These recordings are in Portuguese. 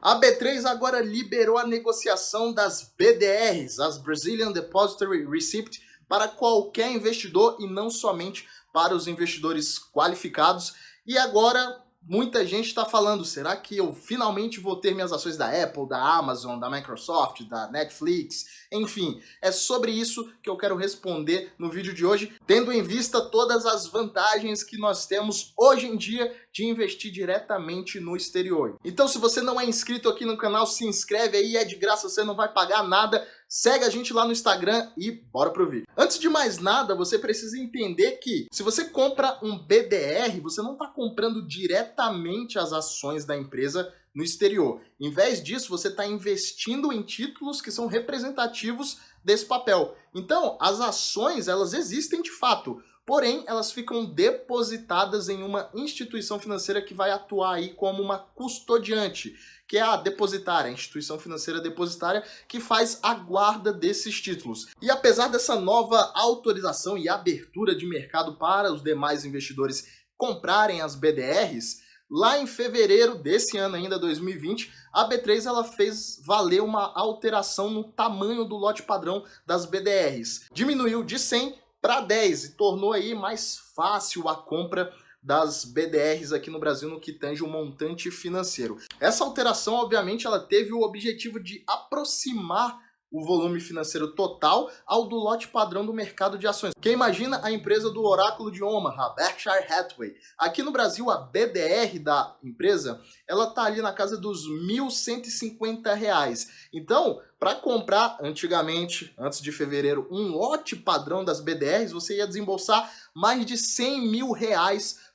A B3 agora liberou a negociação das BDRs, as Brazilian Depository Receipt, para qualquer investidor e não somente para os investidores qualificados. E agora muita gente está falando, será que eu finalmente vou ter minhas ações da Apple, da Amazon, da Microsoft, da Netflix? Enfim, é sobre isso que eu quero responder no vídeo de hoje, tendo em vista todas as vantagens que nós temos hoje em dia de investir diretamente no exterior. Então, se você não é inscrito aqui no canal, se inscreve aí, é de graça, você não vai pagar nada. Segue a gente lá no Instagram e bora pro vídeo. Antes de mais nada, você precisa entender que se você compra um BDR, você não está comprando diretamente as ações da empresa no exterior. Em vez disso, você está investindo em títulos que são representativos desse papel. Então, as ações, elas existem de fato, porém, elas ficam depositadas em uma instituição financeira que vai atuar aí como uma custodiante, que é a depositária, a instituição financeira depositária, que faz a guarda desses títulos. E apesar dessa nova autorização e abertura de mercado para os demais investidores comprarem as BDRs, lá em fevereiro desse ano ainda, 2020, a B3 ela fez valer uma alteração no tamanho do lote padrão das BDRs. Diminuiu de 100 para 10 e tornou aí mais fácil a compra das BDRs aqui no Brasil no que tange o montante financeiro. Essa alteração, obviamente, ela teve o objetivo de aproximar o volume financeiro total ao do lote padrão do mercado de ações. Quem imagina a empresa do Oráculo de Omaha, Berkshire Hathaway. Aqui no Brasil, a BDR da empresa, ela tá ali na casa dos R$ 1.150. Então, para comprar antigamente, antes de fevereiro, um lote padrão das BDRs, você ia desembolsar mais de R$100 mil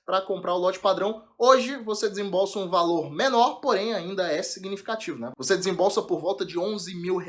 para comprar o lote padrão. Hoje você desembolsa um valor menor, porém ainda é significativo, né? Você desembolsa por volta de R$11 mil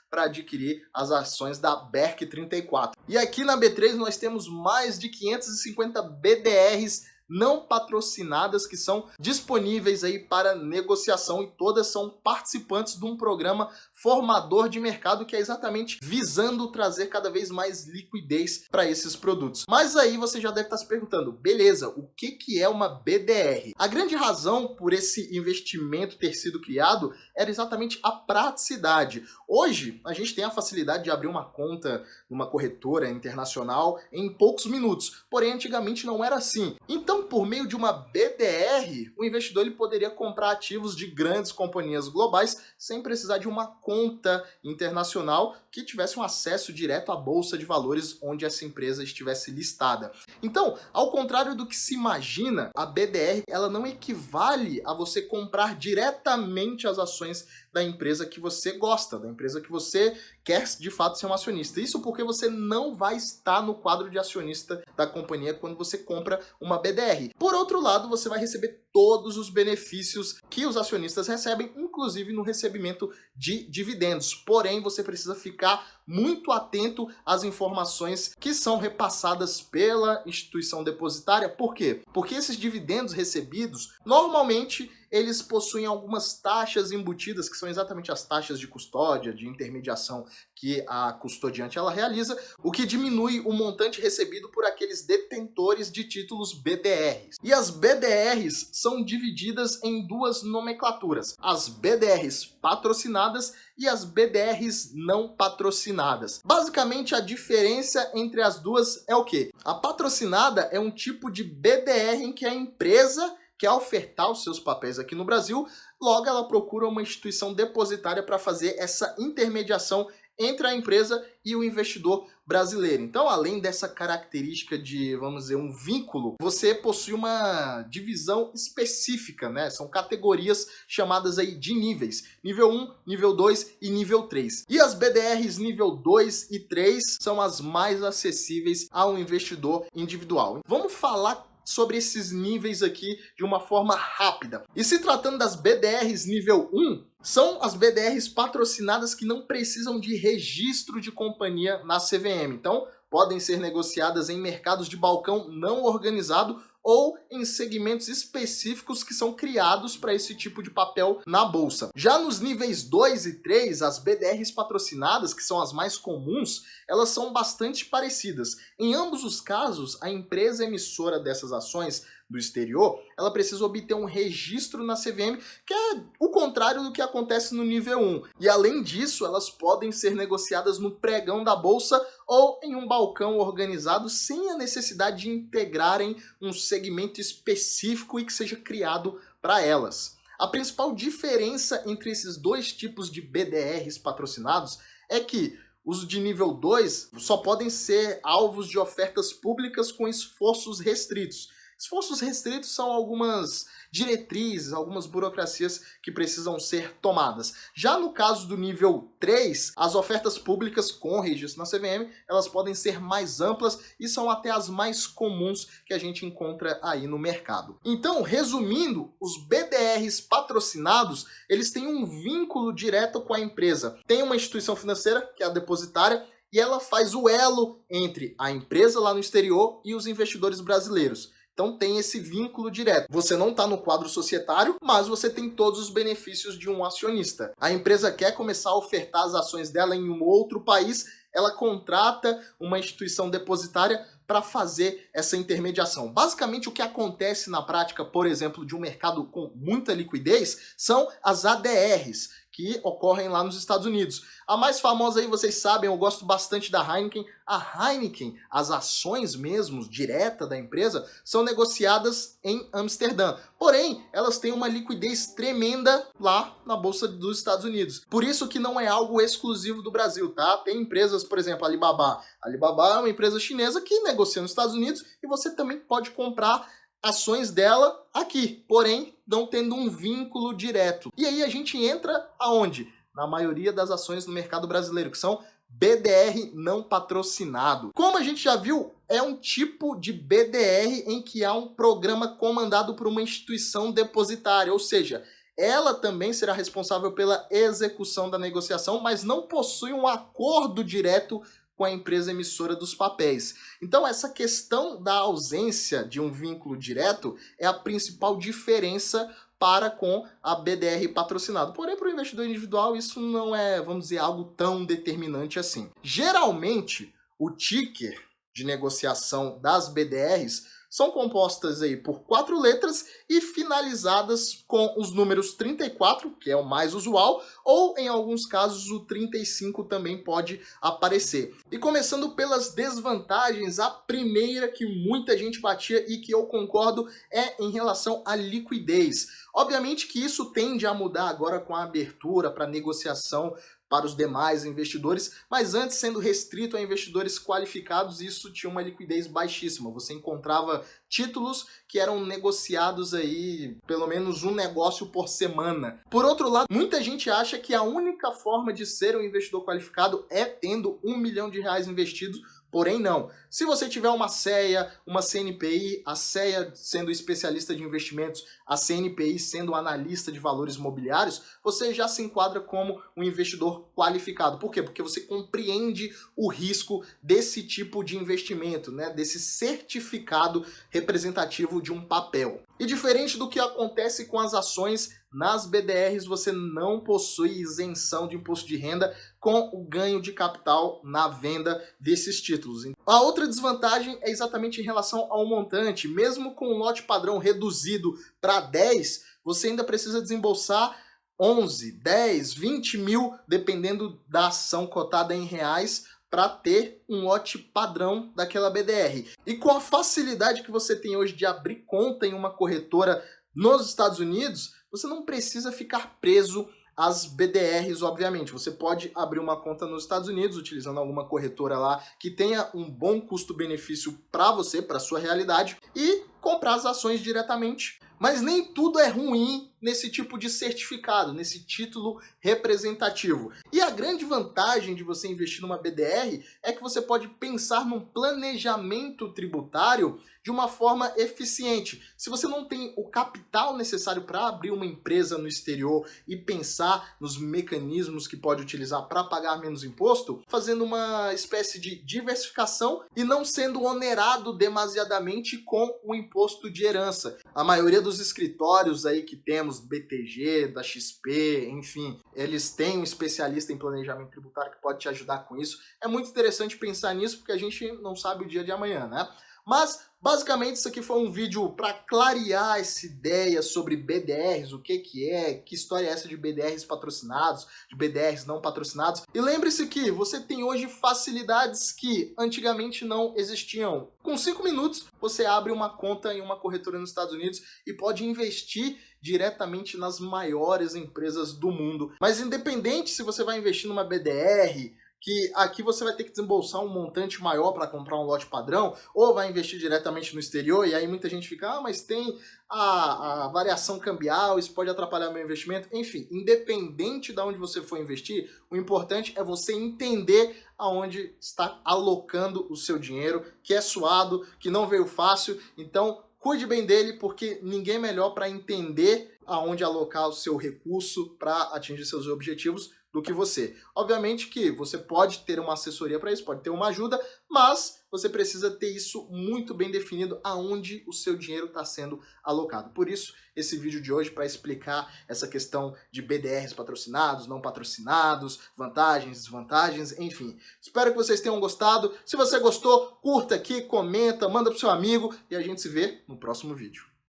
para adquirir as ações da BERC34. E aqui na B3 nós temos mais de 550 BDRs não patrocinadas que são disponíveis aí para negociação e todas são participantes de um programa formador de mercado que é exatamente visando trazer cada vez mais liquidez para esses produtos. Mas aí você já deve estar se perguntando, beleza, o que é uma BDR? A grande razão por esse investimento ter sido criado era exatamente a praticidade. Hoje a gente tem a facilidade de abrir uma conta numa corretora internacional em poucos minutos, porém antigamente não era assim. Então, por meio de uma BDR, o investidor ele poderia comprar ativos de grandes companhias globais sem precisar de uma conta internacional que tivesse um acesso direto à bolsa de valores onde essa empresa estivesse listada. Então, ao contrário do que se imagina, a BDR ela não equivale a você comprar diretamente as ações da empresa que você gosta, da empresa que você quer de fato ser um acionista. Isso porque você não vai estar no quadro de acionista da companhia quando você compra uma BDR. Por outro lado, você vai receber todos os benefícios que os acionistas recebem, inclusive no recebimento de dividendos. Porém, você precisa ficar muito atento às informações que são repassadas pela instituição depositária. Por quê? Porque esses dividendos recebidos, normalmente, eles possuem algumas taxas embutidas, que são exatamente as taxas de custódia, de intermediação que a custodiante ela realiza, o que diminui o montante recebido por aqueles detentores de títulos BDRs. E as BDRs são divididas em duas nomenclaturas, as BDRs patrocinadas e as BDRs não patrocinadas. Basicamente, a diferença entre as duas é o quê? A patrocinada é um tipo de BDR em que a empresa quer ofertar os seus papéis aqui no Brasil, logo ela procura uma instituição depositária para fazer essa intermediação entre a empresa e o investidor brasileiro. Então, além dessa característica de, vamos dizer, um vínculo, você possui uma divisão específica, né? São categorias chamadas aí de níveis. Nível 1, nível 2 e nível 3. E as BDRs nível 2 e 3 são as mais acessíveis ao investidor individual. Vamos falar sobre esses níveis aqui de uma forma rápida. E se tratando das BDRs nível 1, são as BDRs patrocinadas que não precisam de registro de companhia na CVM. Então, podem ser negociadas em mercados de balcão não organizado ou em segmentos específicos que são criados para esse tipo de papel na bolsa. Já nos níveis 2 e 3, as BDRs patrocinadas, que são as mais comuns, elas são bastante parecidas. Em ambos os casos, a empresa emissora dessas ações do exterior, ela precisa obter um registro na CVM, que é o contrário do que acontece no nível 1. E além disso, elas podem ser negociadas no pregão da bolsa ou em um balcão organizado sem a necessidade de integrarem um segmento específico e que seja criado para elas. A principal diferença entre esses dois tipos de BDRs patrocinados é que os de nível 2 só podem ser alvos de ofertas públicas com esforços restritos. Esforços restritos são algumas diretrizes, algumas burocracias que precisam ser tomadas. Já no caso do nível 3, as ofertas públicas com registro na CVM, elas podem ser mais amplas e são até as mais comuns que a gente encontra aí no mercado. Então, resumindo, os BDRs patrocinados, eles têm um vínculo direto com a empresa. Tem uma instituição financeira, que é a depositária, e ela faz o elo entre a empresa lá no exterior e os investidores brasileiros. Então tem esse vínculo direto. Você não está no quadro societário, mas você tem todos os benefícios de um acionista. A empresa quer começar a ofertar as ações dela em um outro país, ela contrata uma instituição depositária para fazer essa intermediação. Basicamente, o que acontece na prática, por exemplo, de um mercado com muita liquidez, são as ADRs, que ocorrem lá nos Estados Unidos. A mais famosa aí, vocês sabem, eu gosto bastante da Heineken. A Heineken, as ações mesmo, direta da empresa, são negociadas em Amsterdã. Porém, elas têm uma liquidez tremenda lá na Bolsa dos Estados Unidos. Por isso que não é algo exclusivo do Brasil, tá? Tem empresas, por exemplo, a Alibaba. A Alibaba é uma empresa chinesa que negocia nos Estados Unidos e você também pode comprar ações dela aqui, porém não tendo um vínculo direto. E aí a gente entra aonde? Na maioria das ações no mercado brasileiro, que são BDR não patrocinado. Como a gente já viu, é um tipo de BDR em que há um programa comandado por uma instituição depositária, ou seja, ela também será responsável pela execução da negociação, mas não possui um acordo direto com a empresa emissora dos papéis. Então, essa questão da ausência de um vínculo direto é a principal diferença para com a BDR patrocinado. Porém, para o investidor individual, isso não é, vamos dizer, algo tão determinante assim. Geralmente, o ticker de negociação das BDRs são compostas aí por 4 letras e finalizadas com os números 34, que é o mais usual, ou em alguns casos o 35 também pode aparecer. E começando pelas desvantagens, a primeira que muita gente batia e que eu concordo é em relação à liquidez. Obviamente que isso tende a mudar agora com a abertura para negociação para os demais investidores, mas antes sendo restrito a investidores qualificados, isso tinha uma liquidez baixíssima. Você encontrava títulos que eram negociados aí, pelo menos um negócio por semana. Por outro lado, muita gente acha que a única forma de ser um investidor qualificado é tendo R$1 milhão investidos. Porém, não. Se você tiver uma CEA, uma CNPI, a CEA sendo especialista de investimentos, a CNPI sendo analista de valores imobiliários, você já se enquadra como um investidor qualificado. Por quê? Porque você compreende o risco desse tipo de investimento, né? Desse certificado representativo de um papel. E diferente do que acontece com as ações, nas BDRs você não possui isenção de imposto de renda com o ganho de capital na venda desses títulos. A outra desvantagem é exatamente em relação ao montante. Mesmo com um lote padrão reduzido para 10, você ainda precisa desembolsar 11, 10, 20 mil, dependendo da ação cotada em reais, para ter um lote padrão daquela BDR. E com a facilidade que você tem hoje de abrir conta em uma corretora nos Estados Unidos, você não precisa ficar preso às BDRs, obviamente. Você pode abrir uma conta nos Estados Unidos, utilizando alguma corretora lá que tenha um bom custo-benefício para você, para sua realidade, e comprar as ações diretamente. Mas nem tudo é ruim nesse tipo de certificado, nesse título representativo. E a grande vantagem de você investir numa BDR é que você pode pensar num planejamento tributário de uma forma eficiente. Se você não tem o capital necessário para abrir uma empresa no exterior e pensar nos mecanismos que pode utilizar para pagar menos imposto, fazendo uma espécie de diversificação e não sendo onerado demasiadamente com o imposto de herança. A maioria dos escritórios aí que temos, BTG, da XP, enfim, eles têm um especialista em planejamento tributário que pode te ajudar com isso. É muito interessante pensar nisso porque a gente não sabe o dia de amanhã, né? Mas, Basicamente, isso aqui foi um vídeo para clarear essa ideia sobre BDRs, o que é, que história é essa de BDRs patrocinados, de BDRs não patrocinados. E lembre-se que você tem hoje facilidades que antigamente não existiam. Com 5 minutos, você abre uma conta em uma corretora nos Estados Unidos e pode investir diretamente nas maiores empresas do mundo. Mas independente se você vai investir numa BDR, que aqui você vai ter que desembolsar um montante maior para comprar um lote padrão, ou vai investir diretamente no exterior, e aí muita gente fica, mas tem a variação cambial, isso pode atrapalhar meu investimento. Enfim, independente de onde você for investir, o importante é você entender aonde está alocando o seu dinheiro, que é suado, que não veio fácil, então cuide bem dele, porque ninguém melhor para entender aonde alocar o seu recurso para atingir seus objetivos do que você. Obviamente que você pode ter uma assessoria para isso, pode ter uma ajuda, mas você precisa ter isso muito bem definido aonde o seu dinheiro está sendo alocado. Por isso, esse vídeo de hoje para explicar essa questão de BDRs patrocinados, não patrocinados, vantagens, desvantagens, enfim. Espero que vocês tenham gostado. Se você gostou, curta aqui, comenta, manda pro seu amigo e a gente se vê no próximo vídeo.